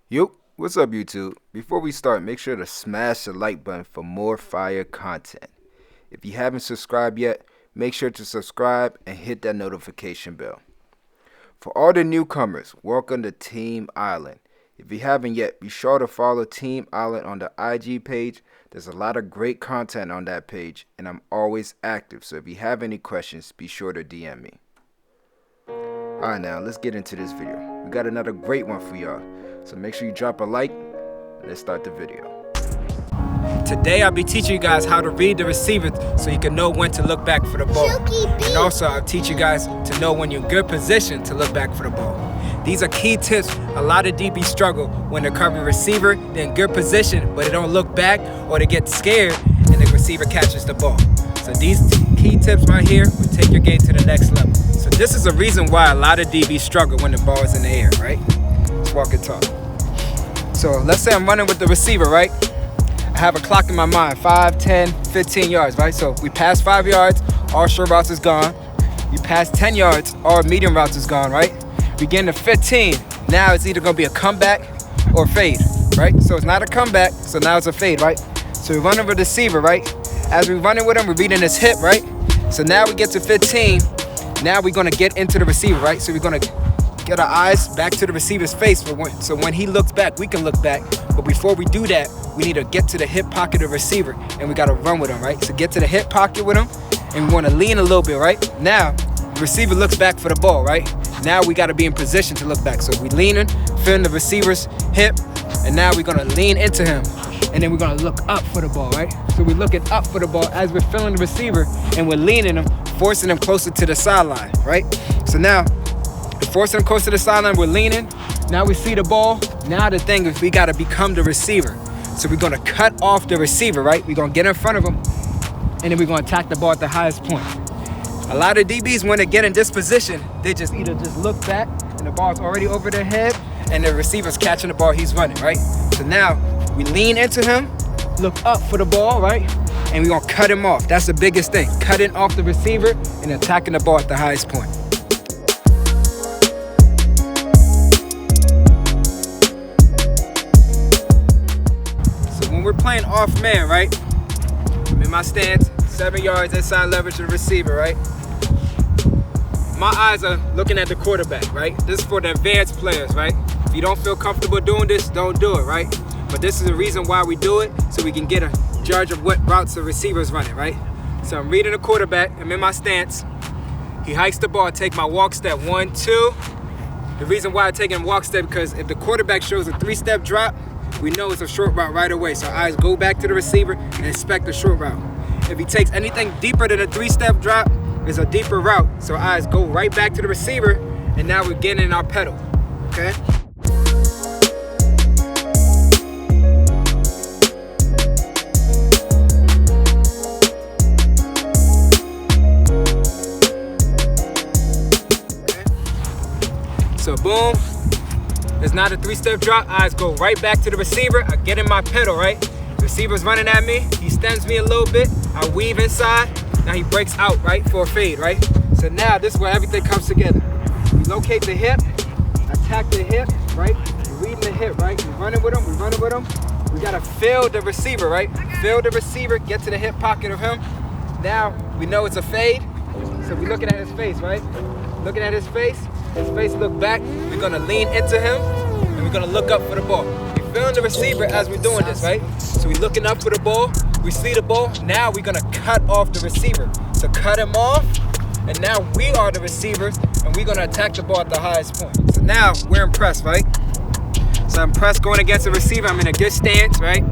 Yo, what's up YouTube? Before we start, make sure to smash the like button for more fire content. If you haven't subscribed yet, make sure to subscribe and hit that notification bell. For all the newcomers, welcome to Team Eyeland. If you haven't yet, be sure to follow Team Eyeland on the IG page. There's a lot of great content on that page, and I'm always active, so if you have any questions, be sure to DM me. Alright, now let's get into this video. We got another great one for y'all. So make sure you drop a like, and let's start the video. Today I'll be teaching you guys how to read the receiver so you can know when to look back for the ball. And also I'll teach you guys to know when you're in good position to look back for the ball. These are key tips. A lot of DBs struggle when they're covering receiver, they're in good position, but they don't look back or they get scared and the receiver catches the ball. So these key tips right here will take your game to the next level. So this is a reason why a lot of DBs struggle when the ball is in the air, right? Let's walk and talk. So let's say I'm running with the receiver, right? I have a clock in my mind, 5, 10, 15 yards, right? So we pass 5 yards, all short routes is gone. We pass 10 yards, all medium routes is gone, right? We get into 15. Now it's either gonna be a comeback or fade, right? So it's not a comeback, so now it's a fade, right? So we're running with the receiver, right? As we're running with him, we're reading his hip, right? So now we get to 15. Now we're gonna get into the receiver, right? So we're gonna get our eyes back to the receiver's face so when he looks back, we can look back. But before we do that, we need to get to the hip pocket of the receiver and we gotta run with him, right? So get to the hip pocket with him and we wanna lean a little bit, right? Now, the receiver looks back for the ball, right? Now we gotta be in position to look back. So we leaning, feeling the receiver's hip, and now we're gonna lean into him. And then we're gonna look up for the ball, right? So we're looking up for the ball as we're feeling the receiver and we're leaning him, forcing him closer to the sideline, right? So now, forcing him close to the sideline, we're leaning. Now we see the ball. Now the thing is we gotta become the receiver. So we're gonna cut off the receiver, right? We're gonna get in front of him, and then we're gonna attack the ball at the highest point. A lot of DBs, when they get in this position, they just either just look back and the ball's already over their head and the receiver's catching the ball, he's running, right? So now we lean into him, look up for the ball, right? And we're gonna cut him off. That's the biggest thing, cutting off the receiver and attacking the ball at the highest point. We're playing off man, right? I'm in my stance, 7 yards inside leverage to the receiver, right? My eyes are looking at the quarterback, right? This is for the advanced players, right? If you don't feel comfortable doing this, don't do it, right? But this is the reason why we do it, so we can get a judge of what routes the receiver is running, right? So I'm reading the quarterback, I'm in my stance. He hikes the ball, I take my walk step, 1, 2. The reason why I take a walk step, because if the quarterback shows a 3-step drop, we know it's a short route right away. So our eyes go back to the receiver and inspect the short route. If he takes anything deeper than a 3-step drop, it's a deeper route. So our eyes go right back to the receiver, and now we're getting in our pedal, okay? So boom. It's not a 3-step drop. Eyes go right back to the receiver. I get in my pedal, right? The receiver's running at me. He stems me a little bit. I weave inside. Now he breaks out, right, for a fade, right? So now this is where everything comes together. We locate the hip, attack the hip, right? We're reading the hip, right? We're running with him, we're running with him. We gotta feel the receiver, right? Feel the receiver, get to the hip pocket of him. Now we know it's a fade. So we're looking at his face, right? Looking at his face look back. We're gonna lean into him and we're gonna look up for the ball. We're feeling the receiver as we're doing this, right? So we're looking up for the ball, we see the ball, now we're gonna cut off the receiver. So cut him off, and now we are the receivers and we're gonna attack the ball at the highest point. So now we're impressed, right? So I'm pressed going against the receiver, I'm in a good stance, right?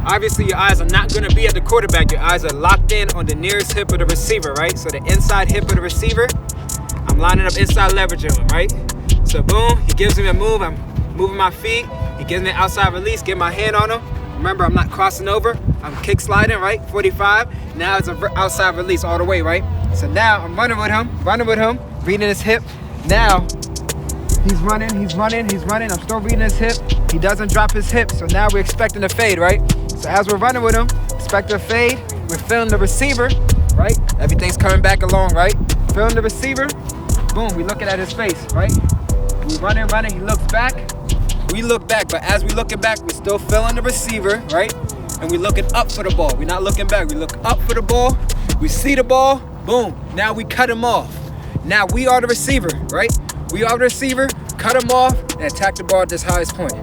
Obviously your eyes are not gonna be at the quarterback, your eyes are locked in on the nearest hip of the receiver, right? So the inside hip of the receiver, I'm lining up inside leveraging him, right? So boom, he gives me a move, I'm moving my feet, He gives me an outside release, get my hand on him. Remember, I'm not crossing over. I'm kick sliding, right? 45. Now it's an outside release all the way, right? So now I'm running with him, reading his hip. Now he's running. I'm still reading his hip. He doesn't drop his hip, so now we're expecting a fade, right? So as we're running with him, expect a fade. We're feeling the receiver, right? Everything's coming back along, right? Feeling the receiver. Boom, we looking at his face, right? We running, he looks back. We look back, but as we looking back, we're still feeling the receiver, right? And we're looking up for the ball. We're not looking back, we look up for the ball. We see the ball, boom. Now we cut him off. Now we are the receiver, right? We are the receiver, cut him off, and attack the ball at this highest point.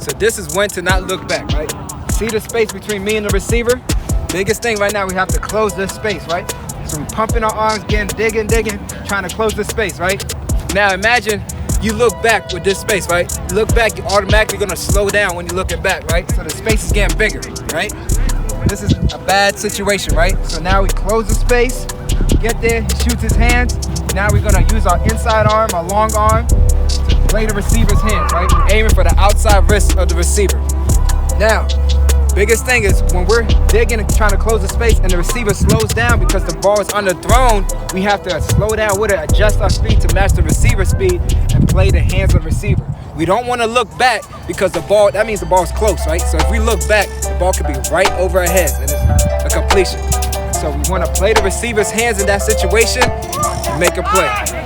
So this is when to not look back, right? See the space between me and the receiver? Biggest thing right now, we have to close this space, right? So we're pumping our arms, digging, trying to close the space, right? Now imagine you look back with this space, right? You look back, you're automatically gonna slow down when you're looking back, right? So the space is getting bigger, right? This is a bad situation, right? So now we close the space, get there, he shoots his hands. Now we're gonna use our inside arm, our long arm, to play the receiver's hands, right? We're aiming for the outside wrist of the receiver. Now, biggest thing is when we're digging and trying to close the space and the receiver slows down because the ball is underthrown, we have to slow down with it, adjust our speed to match the receiver speed and play the hands of the receiver. We don't want to look back because the ball, that means the ball's close, right? So if we look back, the ball could be right over our heads and it's a completion. So we want to play the receiver's hands in that situation and make a play.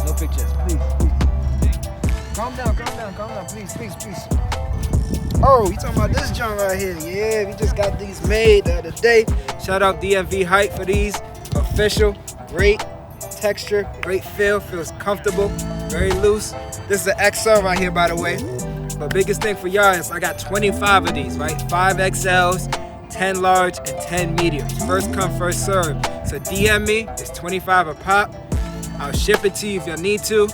No pictures, please. Calm down, please. Oh, you talking about this joint right here? Yeah, we just got these made the other day. Shout out DMV Height for these. Official, great texture, great feel, feels comfortable, very loose. This is an XL right here, by the way. But biggest thing for y'all is I got 25 of these, right? 5 XLs, 10 large, and 10 mediums. First come, first serve. So DM me, it's 25 a pop. I'll ship it to you if you need to.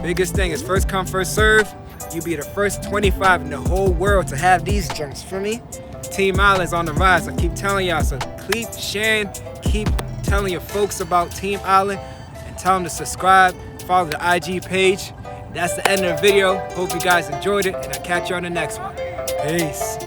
Biggest thing is first come, first serve. You be the first 25 in the whole world to have these junks from me. Team Eyeland's on the rise. I keep telling y'all, so keep sharing, keep telling your folks about Team Eyeland, and tell them to subscribe, follow the IG page. That's the end of the video. Hope you guys enjoyed it, and I'll catch you on the next one. Peace.